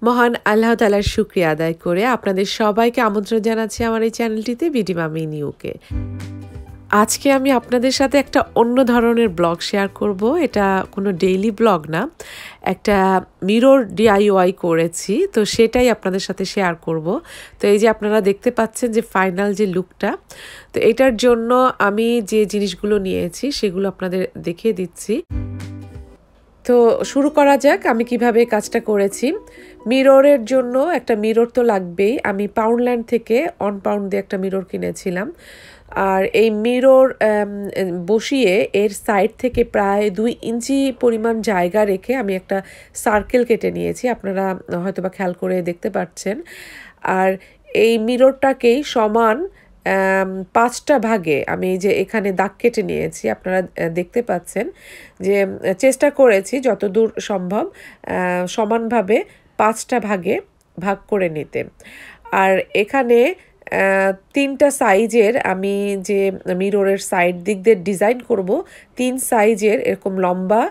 মহান আল্লাহ তাআলার শুকরিয়া আদায় করে আপনাদের সবাইকে আমন্ত্রণ জানাচ্ছি আমার এই চ্যানেলটিতে বিডি মামি নিউকে। আজকে আমি আপনাদের সাথে একটা অন্য ধরনের ব্লগ শেয়ার করব। এটা কোনো ডেইলি ব্লগ না, একটা মিরর ডিআইওয়াই করেছি, তো সেটাই আপনাদের সাথে শেয়ার করব। তো এই যে আপনারা দেখতে পাচ্ছেন যে ফাইনাল যে লুকটা, তো এটার জন্য আমি যে জিনিসগুলো নিয়েছি সেগুলো আপনাদের দেখিয়ে দিচ্ছি। তো শুরু করা যাক আমি কিভাবে কাজটা করেছি। মিররের জন্য একটা মিরর তো লাগবেই। আমি পাউন্ডল্যান্ড থেকে অন পাউন্ড দিয়ে একটা মিরর কিনেছিলাম। আর এই মিরর বসিয়ে এর সাইড থেকে প্রায় 2 ইঞ্চি পরিমাণ জায়গা রেখে আমি একটা সার্কেল কেটে নিয়েছি। আপনারা হয়তোবা খেয়াল করে দেখতে পাচ্ছেন। আর এই মিররটাকেই সমান 5টা ভাগে আমি এই যে এখানে দাগ কেটে নিয়েছি। আপনারা দেখতে পাচ্ছেন যে চেষ্টা করেছি যতদূর সম্ভব সমানভাবে 5টা ভাগে ভাগ করে নিতে। আর এখানে 3টা সাইজের আমি যে মিররের সাইড দিক দিয়ে ডিজাইন করব, 3 সাইজের এরকম লম্বা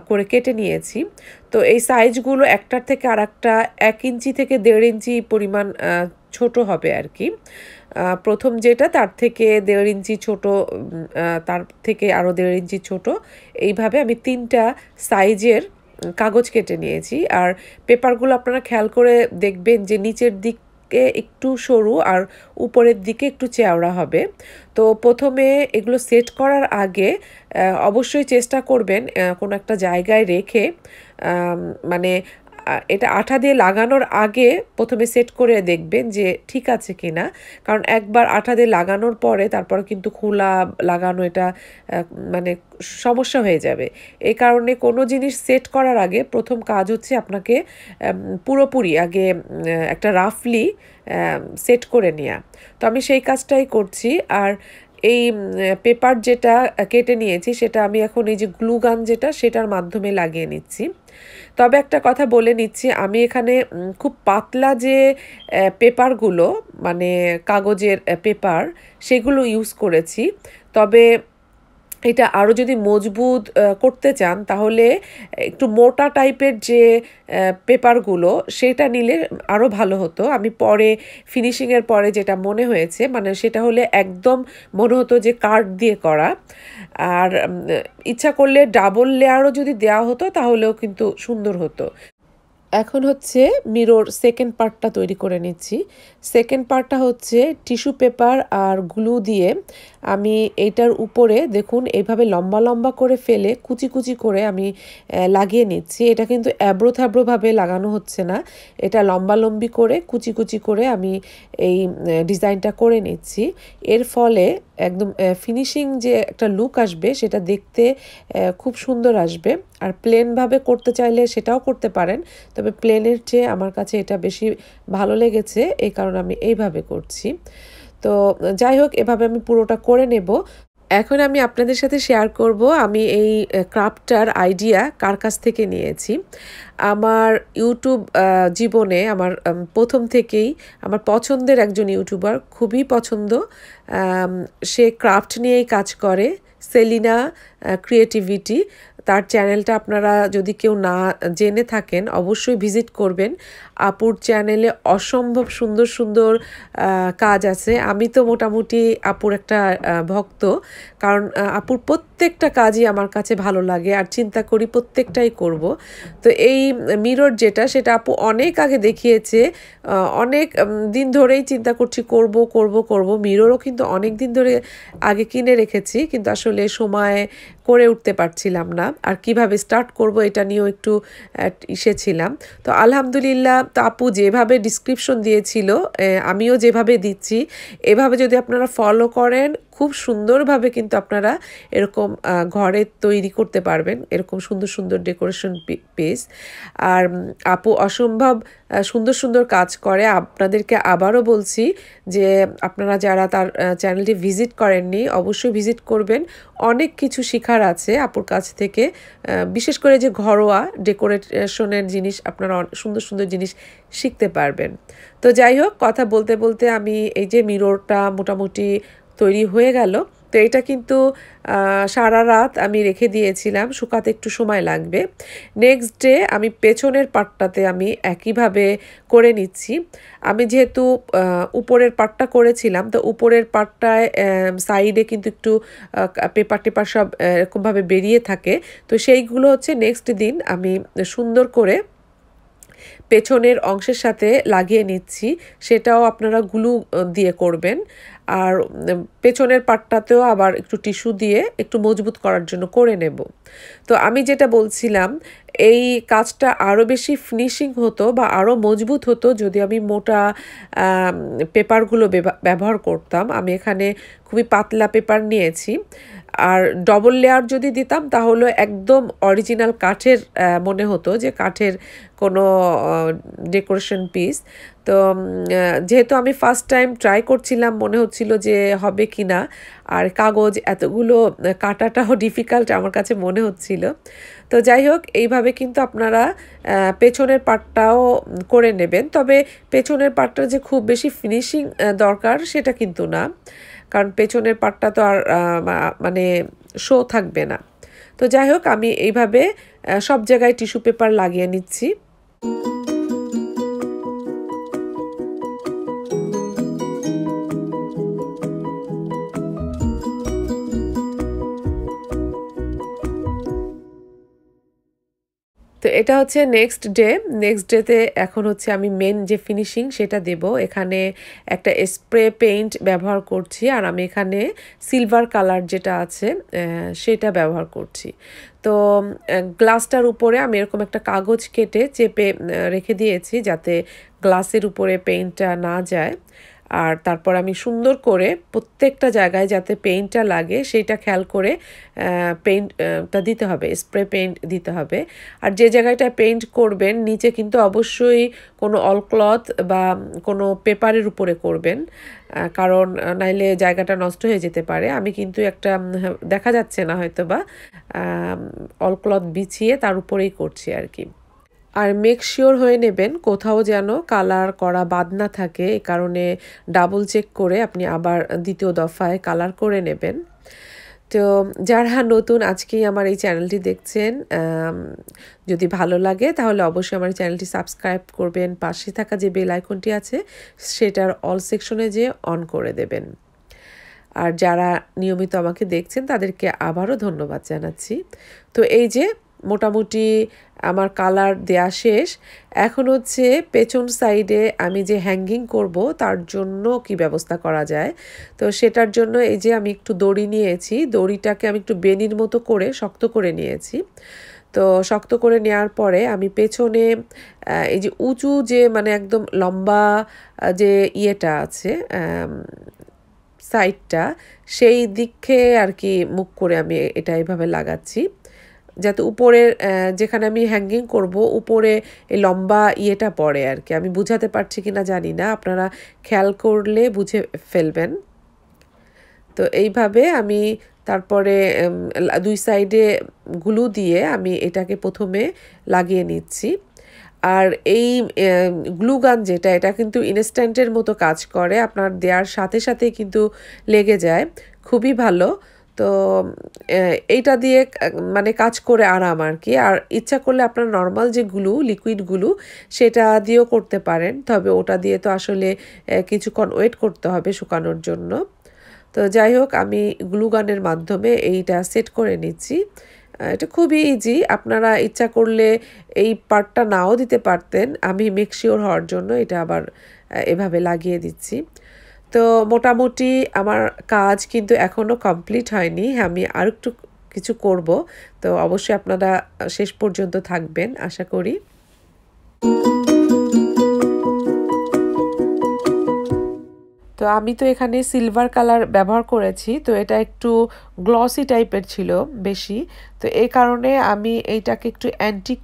করে কেটে নিয়েছি। তো এই সাইজগুলো একটার থেকে আর একটা 1 ইঞ্চি থেকে 1.5 ইঞ্চি পরিমাণ ছোট হবে আর কি। প্রথম যেটা তার থেকে 1.5 ইঞ্চি ছোট, তার থেকে আরও 1.5 ইঞ্চি ছোট, এইভাবে আমি 3টা সাইজের কাগজ কেটে নিয়েছি। আর পেপারগুলো আপনারা খেয়াল করে দেখবেন যে নিচের দিক একটু সরু আর উপরের দিকে একটু চওড়া হবে। তো প্রথমে এগুলো সেট করার আগে অবশ্যই চেষ্টা করবেন কোনো একটা জায়গায় রেখে, মানে এটা আঠা দিয়ে লাগানোর আগে প্রথমে সেট করে দেখবেন যে ঠিক আছে কিনা, কারণ একবার আঠা দিয়ে লাগানোর পরে তারপর কিন্তু খোলা লাগানো এটা মানে সমস্যা হয়ে যাবে। এই কারণে কোনো জিনিস সেট করার আগে প্রথম কাজ হচ্ছে আপনাকে পুরোপুরি আগে একটা রাফলি সেট করে নেওয়া। তো আমি সেই কাজটাই করছি। আর এই পেপার যেটা কেটে নিয়েছি সেটা আমি এখন এই যে গ্লু গান যেটা সেটার মাধ্যমে লাগিয়ে নিচ্ছি। তবে একটা কথা বলে নিচ্ছি, আমি এখানে খুব পাতলা যে পেপারগুলো মানে কাগজের পেপার সেগুলো ইউজ করেছি। তবে এটা আরও যদি মজবুত করতে চান তাহলে একটু মোটা টাইপের যে পেপারগুলো সেটা নিলে আরও ভালো হতো। আমি পরে ফিনিশিংয়ের পরে যেটা মনে হয়েছে, মানে সেটা হলে একদম মনে হতো যে কার্ড দিয়ে করা। আর ইচ্ছা করলে ডাবল লেয়ারও যদি দেওয়া হতো তাহলেও কিন্তু সুন্দর হতো। এখন হচ্ছে মিরর সেকেন্ড পার্টটা তৈরি করে নিচ্ছি। সেকেন্ড পার্টটা হচ্ছে টিস্যু পেপার আর গ্লু দিয়ে আমি এইটার উপরে দেখুন এইভাবে লম্বা লম্বা করে ফেলে কুচি কুচি করে আমি লাগিয়ে নিচ্ছি। এটা কিন্তু অ্যাব্রো থ্যাব্রোভাবে লাগানো হচ্ছে না, এটা লম্বালম্বি করে কুচি কুচি করে আমি এই ডিজাইনটা করে নিচ্ছি। এর ফলে একদম ফিনিশিং যে একটা লুক আসবে সেটা দেখতে খুব সুন্দর আসবে। আর প্লেনভাবে করতে চাইলে সেটাও করতে পারেন, তবে প্লেনের চেয়ে আমার কাছে এটা বেশি ভালো লেগেছে, এই কারণে আমি এইভাবে করছি। তো যাই হোক, এভাবে আমি পুরোটা করে নেব। এখন আমি আপনাদের সাথে শেয়ার করব আমি এই ক্রাফটটার আইডিয়া কার কাছ থেকে নিয়েছি। আমার ইউটিউব জীবনে আমার প্রথম থেকেই আমার পছন্দের একজন ইউটিউবার, খুবই পছন্দ, সে ক্রাফট নিয়েই কাজ করে, সেলিনা ক্রিয়েটিভিটি। তার চ্যানেলটা আপনারা যদি কেউ না জেনে থাকেন অবশ্যই ভিজিট করবেন। আপুর চ্যানেলে অসম্ভব সুন্দর সুন্দর কাজ আছে। আমি তো মোটামুটি আপুর একটা ভক্ত, কারণ আপুর প্রত্যেকটা কাজই আমার কাছে ভালো লাগে আর চিন্তা করি প্রত্যেকটাই করব। তো এই মিরর যেটা সেটা আপু অনেক আগে দেখিয়েছে, অনেক দিন ধরেই চিন্তা করছি করব করব করব। মিররও কিন্তু অনেক দিন ধরে আগে কিনে রেখেছি, কিন্তু আসলে সময় করে উঠতে পারছিলাম না, আর কিভাবে স্টার্ট করব এটা নিয়েও একটু ছিলাম। তো আলহামদুলিল্লাহ, তো আপু যেভাবে ডিসক্রিপশন দিয়েছিল আমিও যেভাবে দিচ্ছি, এভাবে যদি আপনারা ফলো করেন খুব সুন্দরভাবে কিন্তু আপনারা এরকম ঘরে তৈরি করতে পারবেন, এরকম সুন্দর সুন্দর ডেকোরেশন পিস। আর আপু অসম্ভব সুন্দর সুন্দর কাজ করে। আপনাদেরকে আবারও বলছি যে আপনারা যারা তার চ্যানেলটি ভিজিট করেননি অবশ্যই ভিজিট করবেন, অনেক কিছু শেখার আছে আপুর কাছ থেকে। বিশেষ করে যে ঘরোয়া ডেকোরেশনের জিনিস আপনারা সুন্দর সুন্দর জিনিস শিখতে পারবেন। তো যাই হোক, কথা বলতে বলতে আমি এই যে মিররটা মোটামুটি তৈরি হয়ে গেল। তো এটা কিন্তু সারা রাত আমি রেখে দিয়েছিলাম, শুকাতে একটু সময় লাগবে। নেক্সট ডে আমি পেছনের পার্টটাতে আমি একইভাবে করে নিচ্ছি। আমি যেহেতু উপরের পার্টটা করেছিলাম, তো উপরের পার্টটায় সাইডে কিন্তু একটু পেপার টেপার সব এরকমভাবে বেরিয়ে থাকে। তো সেইগুলো হচ্ছে নেক্সট দিন আমি সুন্দর করে পেছনের অংশের সাথে লাগিয়ে নিচ্ছি। সেটাও আপনারা গ্লু দিয়ে করবেন। আর পেছনের পাটটাতেও আবার একটু টিস্যু দিয়ে একটু মজবুত করার জন্য করে নেব। তো আমি যেটা বলছিলাম, এই কাজটা আরও বেশি ফিনিশিং হতো বা আরও মজবুত হতো যদি আমি মোটা পেপারগুলো ব্যবহার করতাম। আমি এখানে খুবই পাতলা পেপার নিয়েছি। আর ডবল লেয়ার যদি দিতাম তাহলে একদম অরিজিনাল কাঠের মনে হতো, যে কাঠের কোনো ডেকোরেশন পিস। তো যেহেতু আমি ফার্স্ট টাইম ট্রাই করছিলাম, মনে হচ্ছিল যে হবে কি না, আর কাগজ এতগুলো কাটাটাও ডিফিকাল্ট আমার কাছে মনে হচ্ছিল। তো যাই হোক, এইভাবে কিন্তু আপনারা পেছনের পার্টটাও করে নেবেন। তবে পেছনের পার্টটা যে খুব বেশি ফিনিশিং দরকার সেটা কিন্তু না, কারণ পেছনের পার্টটা তো আর মানে শো থাকবে না। তো যাই হোক, আমি এইভাবে সব জায়গায় টিস্যু পেপার লাগিয়ে নিচ্ছি। তো এটা হচ্ছে নেক্সট ডেতে এখন হচ্ছে আমি মেন যে ফিনিশিং সেটা দেব। এখানে একটা স্প্রে পেইন্ট ব্যবহার করছি, আর আমি এখানে সিলভার কালার যেটা আছে সেটা ব্যবহার করছি। তো গ্লাসটার উপরে আমি এরকম একটা কাগজ কেটে চেপে রেখে দিয়েছি যাতে গ্লাসের উপরে পেইন্টটা না যায়। আর তারপর আমি সুন্দর করে প্রত্যেকটা জায়গায় যাতে পেইন্টটা লাগে সেইটা খেয়াল করে পেইন্টটা দিতে হবে, স্প্রে পেইন্ট দিতে হবে। আর যে জায়গাটায় পেইন্ট করবেন নিচে কিন্তু অবশ্যই কোনো অলক্লথ বা কোনো পেপারের উপরে করবেন, কারণ নাইলে জায়গাটা নষ্ট হয়ে যেতে পারে। আমি কিন্তু একটা দেখা যাচ্ছে না হয়তো বা অলক্লথ বিছিয়ে তার উপরেই করছি আর কি। আর মেক শিওর হয়ে নেবেন কোথাও যেন কালার করা বাদ না থাকে, এই কারণে ডাবল চেক করে আপনি আবার দ্বিতীয় দফায় কালার করে নেবেন। তো যারা নতুন আজকেই আমার এই চ্যানেলটি দেখছেন, যদি ভালো লাগে তাহলে অবশ্যই আমার চ্যানেলটি সাবস্ক্রাইব করবেন। পাশে থাকা যে বেল আইকনটি আছে সেটার অল সেকশনে যেয়ে অন করে দেবেন। আর যারা নিয়মিত আমাকে দেখছেন তাদেরকে আবারও ধন্যবাদ জানাচ্ছি। তো এই যে মোটামুটি আমার কালার দেয়া শেষ। এখন হচ্ছে পেছন সাইডে আমি যে হ্যাঙ্গিং করব তার জন্য কি ব্যবস্থা করা যায়। তো সেটার জন্য এই যে আমি একটু দড়ি নিয়েছি, দড়িটাকে আমি একটু বেনির মতো করে শক্ত করে নিয়েছি। তো শক্ত করে নেওয়ার পরে আমি পেছনে এই যে উঁচু যে মানে একদম লম্বা যে ইয়েটা আছে সাইডটা, সেই দিকে আর কি মুখ করে আমি এটা এইভাবে লাগাচ্ছি যাতে উপরের যেখানে আমি হ্যাঙ্গিং করব উপরে এই লম্বা ইয়েটা পড়ে আর কি। আমি বুঝাতে পারছি কিনা জানি না, আপনারা খেয়াল করলে বুঝে ফেলবেন। তো এইভাবে আমি তারপরে দুই সাইডে গ্লু দিয়ে আমি এটাকে প্রথমে লাগিয়ে নিচ্ছি। আর এই গ্লু গান যেটা, এটা কিন্তু ইনস্ট্যান্টের মতো কাজ করে, আপনার দেওয়ার সাথে সাথেই কিন্তু লেগে যায়, খুবই ভালো। তো এইটা দিয়ে মানে কাজ করে আরাম আর কি। আর ইচ্ছা করলে আপনার নর্মাল যে গ্লু, লিকুইড গ্লু, সেটা দিয়েও করতে পারেন, তবে ওটা দিয়ে তো আসলে কিছুক্ষণ ওয়েট করতে হবে শুকানোর জন্য। তো যাই হোক, আমি গ্লু গানের মাধ্যমে এইটা সেট করে নিচ্ছি। এটা খুবই ইজি, আপনারা ইচ্ছা করলে এই পার্টটা নাও দিতে পারতেন। আমি মেক শিওর হওয়ার জন্য এটা আবার এভাবে লাগিয়ে দিচ্ছি। তো মোটামুটি আমার কাজ কিন্তু এখনও কমপ্লিট হয়নি, আমি আর একটু কিছু করব। তো অবশ্যই আপনারা শেষ পর্যন্ত থাকবেন আশা করি। তো আমি তো এখানে সিলভার কালার ব্যবহার করেছি, তো এটা একটু গ্লসি টাইপের ছিল বেশি। তো এই কারণে আমি এইটাকে একটু অ্যান্টিক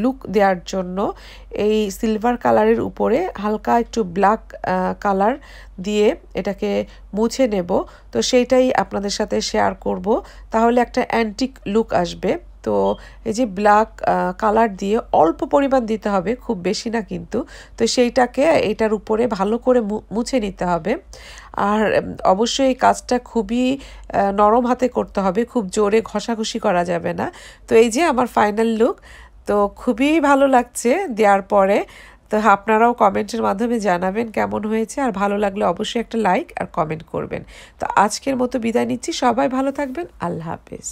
লুক দেওয়ার জন্য এই সিলভার কালারের উপরে হালকা একটু ব্ল্যাক কালার দিয়ে এটাকে মুছে নেব। তো সেইটাই আপনাদের সাথে শেয়ার করব, তাহলে একটা অ্যান্টিক লুক আসবে। তো এই যে ব্ল্যাক কালার দিয়ে অল্প পরিমাণ দিতে হবে, খুব বেশি না কিন্তু। তো সেইটাকে এটার উপরে ভালো করে মুছে নিতে হবে। আর অবশ্যই এই কাজটা খুবই নরম হাতে করতে হবে, খুব জোরে ঘষাঘষি করা যাবে না। তো এই যে আমার ফাইনাল লুক, তো খুবই ভালো লাগছে দেওয়ার পরে। তো আপনারাও কমেন্টের মাধ্যমে জানাবেন কেমন হয়েছে, আর ভালো লাগলে অবশ্যই একটা লাইক আর কমেন্ট করবেন। তো আজকের মতো বিদায় নিচ্ছি, সবাই ভালো থাকবেন, আল্লাহ হাফেজ।